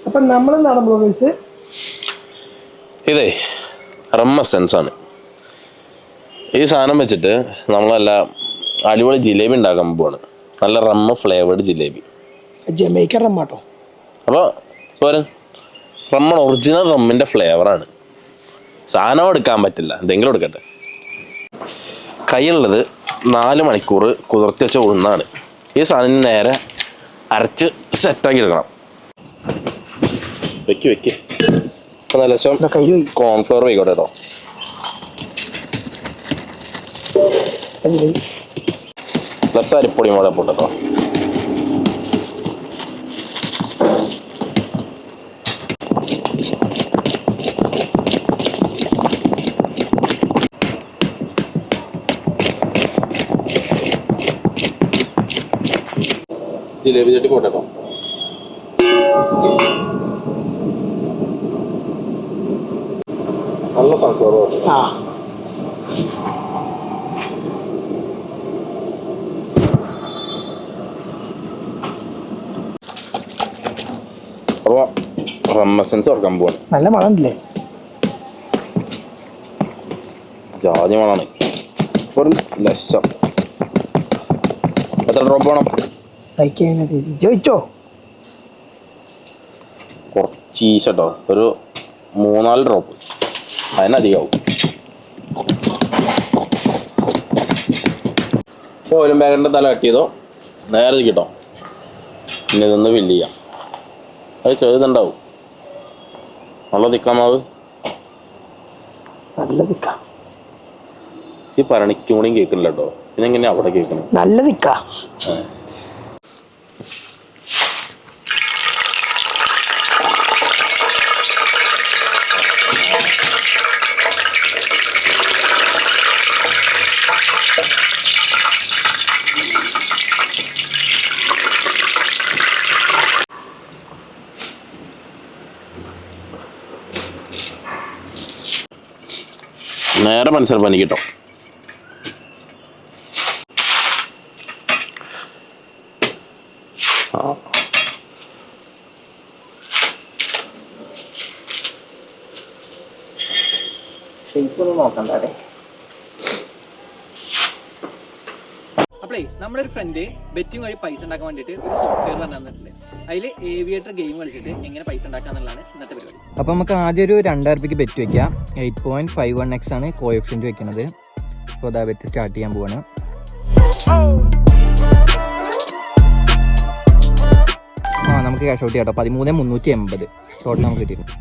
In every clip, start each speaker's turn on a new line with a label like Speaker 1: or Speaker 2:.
Speaker 1: അപ്പം നമ്മൾ നാടൻ ബ്ലോഗേഴ്സ്
Speaker 2: ഇതേ റമ്മ സെൻസാണ്. ഈ സാധനം വെച്ചിട്ട് നമ്മളല്ല അടിപൊളി ജിലേബി ഉണ്ടാക്കാൻ പോവാണ്. നല്ല റമ്മ ഫ്ലേവേർഡ് ജിലേബി.
Speaker 1: ജമൈക്കൻ റമ്മാട്ടോ.
Speaker 2: അപ്പോൾ പോരെ റമ്മ ഒറിജിനൽ റമ്മിൻ്റെ ഫ്ലേവറാണ്. സാധനം എടുക്കാൻ പറ്റില്ല, എന്തെങ്കിലും എടുക്കട്ടെ. കയ്യിലുള്ളത് 4 മണിക്കൂർ കുതിർത്തി വെച്ച ഉഴുന്നാണ്. ഈ സാധനം നേരെ അരച്ച് സെറ്റാക്കി എടുക്കണം. വെക്ക് ഇപ്പം നല്ല ലക്ഷം കോൺഫ്ലവർ വയ്ക്കോട്ടെ കേട്ടോ. പ്ലസ് അരിപ്പൊടി കൂടെ പോട്ടോ. ജിലേബി ചട്ടി പോട്ടോ. നല്ല സൺഫ്ലവർ ഓയിൽ. അപ്പോൾ റമ്മസൻസ് ഓർക്കാൻ പോവാണ്.
Speaker 1: നല്ല മണമില്ലേ?
Speaker 2: ജാതി മണമാണ്. ഒരു ലക്ഷം എത്ര ഡ്രോപ്പ് വേണം?
Speaker 1: ചോദിച്ചോ.
Speaker 2: കുറച്ച് ഈശട്ടോ, ഒരു 3-4 ഡ്രോപ്പ്, അതിനധികമാവും. ഓയിലും ബാഗിൻ്റെ തല കട്ട് ചെയ്തോ, നേരെ കിട്ടോ. ഇനി ഇതൊന്ന് ഫില്ല് ചെയ്യാം. അത് ചെറുതുണ്ടാവും. നല്ല തിക്കാമാവ്,
Speaker 1: നല്ല തിക്കാ.
Speaker 2: ഈ പരണിക്കും കൂടിയും കേൾക്കുന്നില്ല കേട്ടോ. പിന്നെങ്ങനെയാ അവിടെ കേൾക്കണം?
Speaker 1: നല്ല തിക്കാ.
Speaker 2: നേരെ മനസ്സിൽ പനി കിട്ടോ.
Speaker 1: നോക്കണ്ടേ.
Speaker 3: അപ്പളേ നമ്മുടെ ഒരു ഫ്രണ്ട് ബെറ്റിംഗ് വഴി പൈസ ഉണ്ടാക്കാൻ വേണ്ടിയിട്ട് ഒരു സോഫ്റ്റ്വെയർ പറഞ്ഞിട്ടുണ്ട്. അതിൽ ഏവിയേറ്റർ ഗെയിം കളിച്ചിട്ട് എങ്ങനെ പൈസ ഉണ്ടാക്കാന്നുള്ളതാണ് ഇന്നത്തെ പരിപാടി.
Speaker 4: അപ്പോൾ നമുക്ക് ആദ്യം ഒരു 2000 രൂപയ്ക്ക് ബെറ്റ് വെക്കാം. 8.51x ആണ് കോഎഫിഷ്യന്റ് വെക്കുന്നത്. അപ്പോൾ അതാ ബെറ്റ് സ്റ്റാർട്ട് ചെയ്യാൻ പോവാണ്. നമുക്ക് ക്യാഷ് ഔട്ട് ചെയ്യാം. 13,380 ടോട്ടൽ നമുക്ക് കിട്ടിയിട്ടുണ്ട്.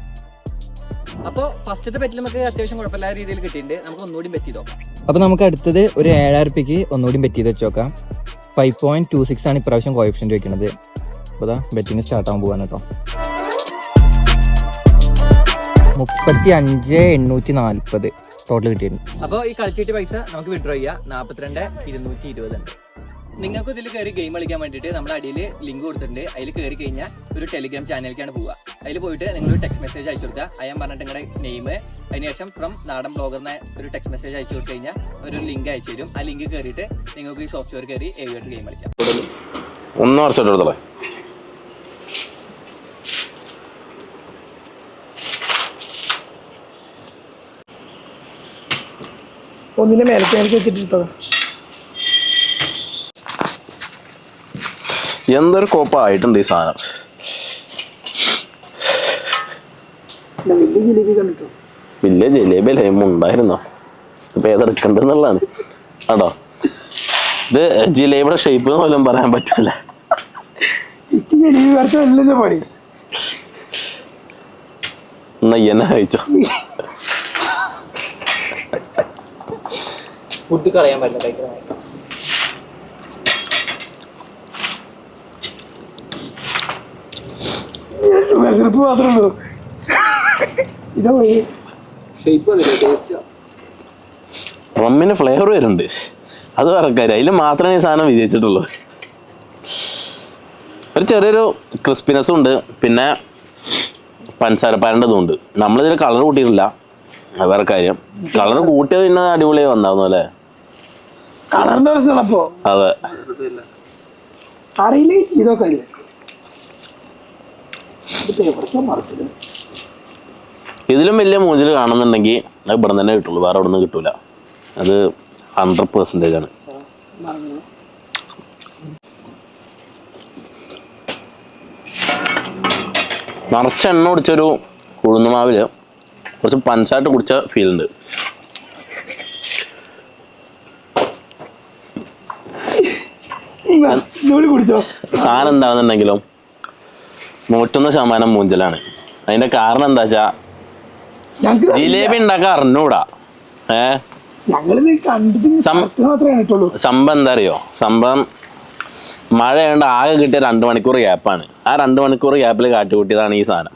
Speaker 3: അപ്പോൾ ഫസ്റ്റത്തെ ബെറ്റിൽ നമുക്ക് അത്യാവശ്യം കുഴപ്പമില്ലാത്ത രീതിയിൽ കിട്ടിയിട്ടുണ്ട്. നമുക്ക് ഒന്നുകൂടി ബെറ്റ് ചെയ്ത് നോക്കാം.
Speaker 4: അപ്പോൾ നമുക്ക് അടുത്തത് ഒരു 7000 രൂപയ്ക്ക് ഒന്നുകൂടി ബെറ്റ് ചെയ്ത് വെച്ച് നോക്കാം. 5.26 ആണ് ഇപ്രാവശ്യം കോഎഫിഷ്യന്റ് വെക്കുന്നത്. അപ്പോൾ അതാ ബെറ്റിംഗ് സ്റ്റാർട്ട് ആകാൻ പോവാണ് കേട്ടോ. 35,840 ടോട്ടൽ കിട്ടിയിട്ടുണ്ട്.
Speaker 3: അപ്പോൾ ഈ കളിച്ചിട്ട് പൈസ നമുക്ക് വിഡ്രോ ചെയ്യാം. 42,220 ഉണ്ട്. നിങ്ങൾക്ക് ഇതിൽ കയറി ഗെയിം കളിക്കാൻ വേണ്ടിയിട്ട് നമ്മുടെ അടിയിൽ ലിങ്ക് കൊടുത്തിട്ടുണ്ട്. അതിൽ കയറി കഴിഞ്ഞാൽ ഒരു ടെലിഗ്രാം ചാനലിലേക്കാണ് പോവുക. അതിൽ പോയിട്ട് നിങ്ങൾ ടെക്സ്റ്റ് മെസ്സേജ് അയച്ചു കൊടുക്കുക. അയാൻ പറഞ്ഞിട്ട് നിങ്ങളുടെ നെയിം, അതിനുശേഷം ഫ്രം നാടൻ ബ്ലോഗറിനെ ഒരു ടെക്സ്റ്റ് മെസ്സേജ് അയച്ചു കൊടുത്തു കഴിഞ്ഞാൽ ഒരു ലിങ്ക് അയച്ചു തരും. ആ ലിങ്ക് കയറിയിട്ട് നിങ്ങൾക്ക് ഈ സോഫ്റ്റ്വെയർ കയറി ഏവിയേറ്റർ ഗെയിം കളിക്കാം.
Speaker 2: ഒന്ന് കുറച്ചെടുത്തോളെ.
Speaker 1: ഒന്നിന്റെ മേലേക്ക് വെച്ചിട്ട്
Speaker 2: എന്തൊരു കോപ്പായിട്ടുണ്ട് ഈ സാധനം. വലിയ ജിലേബി ലൈമ ഉണ്ടായിരുന്നോ? ഇപ്പൊ ഏതെടുക്കണ്ടെന്നുള്ളതാണ് കേട്ടോ. ഇത് ജിലേബിയുടെ ഷേപ്പ് പോലും പറയാൻ പറ്റില്ല. എന്നാ കഴിച്ചോ.
Speaker 3: ഫുഡ് കളയാൻ പറ്റില്ല, കഴിക്കാൻ.
Speaker 2: റമ്മിന് ഫ്ലേവർ വരുന്നുണ്ട്, അത് വേറെ കാര്യം. അതിൽ മാത്രമേ ഈ സാധനം വിജയിച്ചിട്ടുള്ളൂ. ഒരു ചെറിയൊരു ക്രിസ്പിനെസ്സും ഉണ്ട്, പിന്നെ പഞ്ചസാരപ്പാരൻ്റെതും ഉണ്ട്. നമ്മളിതിൽ കളർ കൂട്ടിയിട്ടില്ല, വേറെ കാര്യം. കളർ കൂട്ടിയത് പിന്നെ അടിപൊളിയായി വന്നായിരുന്നു അല്ലേ?
Speaker 1: കളറിന്റെ പ്രശ്നമാണപ്പോ.
Speaker 2: അതെ,
Speaker 1: അറിയില്ലേ ചെയ്തോക്കാ.
Speaker 2: ഇതിലും വലിയ മൂഞ്ചൽ കാണുന്നുണ്ടെങ്കിൽ അത് ഇവിടെ തന്നെ കിട്ടുള്ളൂ, വേറെ അവിടെ നിന്ന് കിട്ടൂല. അത് 100% ആണ്. നിറച്ച എണ്ണ കുടിച്ചൊരു ഉഴുന്നുമാവില് കുറച്ച് പഞ്ചസാര കുടിച്ച ഫീൽ ഉണ്ട്.
Speaker 1: കുടിച്ചോ.
Speaker 2: സാധനം എന്താണെന്നുണ്ടെങ്കിലും 101% മൂഞ്ചലാണ്. അതിന്റെ കാരണം എന്താ വെച്ചാ ജിലേബി ഉണ്ടാക്കാൻ അറിഞ്ഞൂടാ. സംഭവം എന്താ അറിയോ? സംഭവം മഴ കൊണ്ട് ആകെ കിട്ടിയ 2 മണിക്കൂർ ഗ്യാപ്പാണ്. ആ 2 മണിക്കൂർ ഗ്യാപ്പിൽ കാട്ടുകൂട്ടിയതാണ് ഈ സാധനം.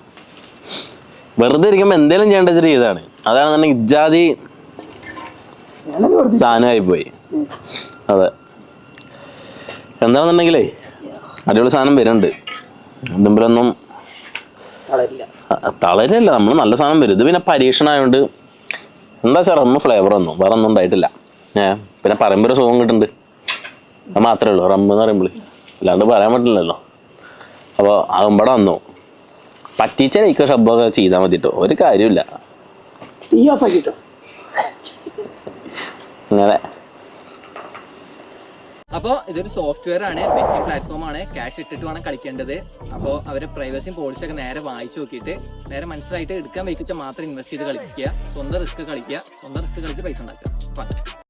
Speaker 2: വെറുതെ ഇരിക്കുമ്പോൾ എന്തെങ്കിലും ചെയ്യേണ്ട വെച്ചിട്ട് ചെയ്താണ്. അതാണെന്നുണ്ടെങ്കിൽ ഇജാതി സാധനമായി പോയി. അതെ, എന്താണെന്നുണ്ടെങ്കിലേ അടിപൊളി സാധനം വരുന്നുണ്ട്. എന്തെങ്കിലൊന്നും തളരില്ല, നമ്മൾ നല്ല സാധനം വരും. ഇത് പിന്നെ പരീക്ഷണമായതുകൊണ്ട് എന്താ വെച്ചാൽ റമ്മ് ഫ്ലേവർ ഒന്നും വേറെ ഒന്നും ഉണ്ടായിട്ടില്ല. പിന്നെ പറയുമ്പോൾ ഒരു സുഖം കിട്ടുന്നുണ്ട്, അത് മാത്രമേ ഉള്ളൂ. റമ്മ് എന്ന് പറയുമ്പോൾ അല്ലാണ്ട് പറയാൻ പറ്റില്ലല്ലോ. അപ്പോൾ അതുമ്പടെ വന്നു പറ്റിച്ച ലൈക്കോ ശബ്ദമൊക്കെ ചെയ്താൽ മതിട്ടോ, ഒരു കാര്യമില്ല. അങ്ങനെ
Speaker 3: അപ്പോൾ ഇതൊരു സോഫ്റ്റ്വെയർ ആണ്, ബെറ്റിംഗ് പ്ലാറ്റ്ഫോം ആണ്. ക്യാഷ് ഇട്ടിട്ട് വേണം കളിക്കേണ്ടത്. അപ്പോൾ അവരെ പ്രൈവസിയും പോളിസിയൊക്കെ നേരെ വായിച്ചു നോക്കിയിട്ട് നേരെ മനസ്സിലായിട്ട് എടുക്കാൻ വയ്ക്കിട്ട് മാത്രം ഇൻവെസ്റ്റ് ചെയ്ത് കളിക്കുക. സ്വന്തം റിസ്ക് കളിക്കുക, സ്വന്തം റിസ്ക് കളിച്ച് പൈസ ഉണ്ടാക്കുക.